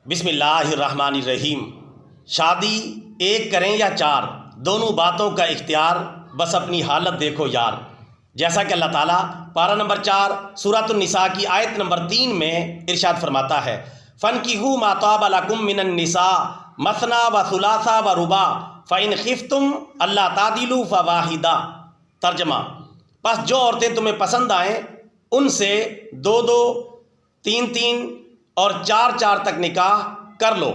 بسم اللہ الرحمن الرحیم۔ شادی ایک کریں یا چار، دونوں باتوں کا اختیار، بس اپنی حالت دیکھو یار۔ جیسا کہ اللہ تعالیٰ پارہ نمبر 4 سورۃ النساء کی آیت نمبر 3 میں ارشاد فرماتا ہے، فَانْكِحُوا مَا طَابَ لَكُم مِّنَ النِّسَاءِ مَثْنَىٰ وَثُلَاثَ وَرُبَاعَ فَإِنْ خِفْتُمْ أَلَّا تَعْدِلُوا فَوَاحِدَةً۔ ترجمہ، پس جو عورتیں تمہیں پسند آئیں ان سے 2 3 اور 4 تک نکاح کر لو،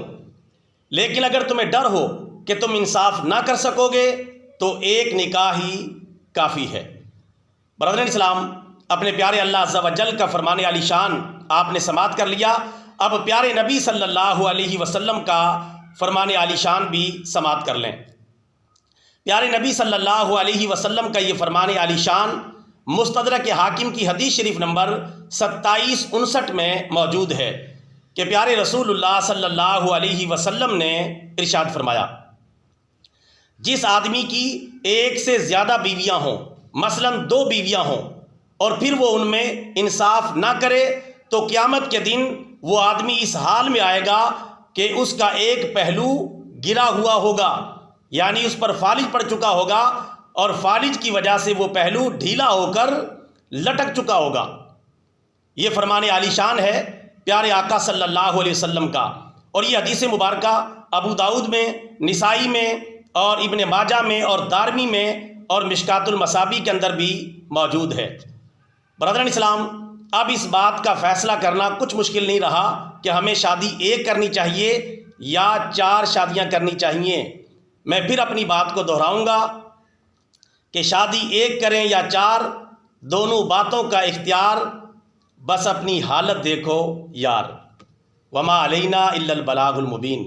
لیکن اگر تمہیں ڈر ہو کہ تم انصاف نہ کر سکو گے تو ایک نکاح ہی کافی ہے۔ برادران اسلام، اپنے پیارے اللہ عز و جل کا فرمان عالی شان آپ نے سماعت کر لیا، اب پیارے نبی صلی اللہ علیہ وسلم کا فرمان عالی شان بھی سماعت کر لیں۔ پیارے نبی صلی اللہ علیہ وسلم کا یہ فرمان عالی شان مستدرک حاکم کی حدیث شریف نمبر 2759 میں موجود ہے کہ پیارے رسول اللہ صلی اللہ علیہ وسلم نے ارشاد فرمایا، جس آدمی کی ایک سے زیادہ بیویاں ہوں، مثلاً 2 بیویاں ہوں، اور پھر وہ ان میں انصاف نہ کرے تو قیامت کے دن وہ آدمی اس حال میں آئے گا کہ اس کا ایک پہلو گرا ہوا ہوگا، یعنی اس پر فالج پڑ چکا ہوگا، اور فالج کی وجہ سے وہ پہلو ڈھیلا ہو کر لٹک چکا ہوگا۔ یہ فرمان عالی شان ہے پیارے آقا صلی اللہ علیہ وسلم کا، اور یہ حدیث مبارکہ ابو داؤد میں، نسائی میں، اور ابن ماجہ میں، اور دارمی میں، اور مشکات المصابیح کے اندر بھی موجود ہے۔ برادران اسلام، اب اس بات کا فیصلہ کرنا کچھ مشکل نہیں رہا کہ ہمیں شادی ایک کرنی چاہیے یا 4 شادیاں کرنی چاہیے۔ میں پھر اپنی بات کو دہراؤں گا کہ شادی ایک کریں یا 4، دونوں باتوں کا اختیار، بس اپنی حالت دیکھو یار۔ وما علینا الا البلاغ المبین۔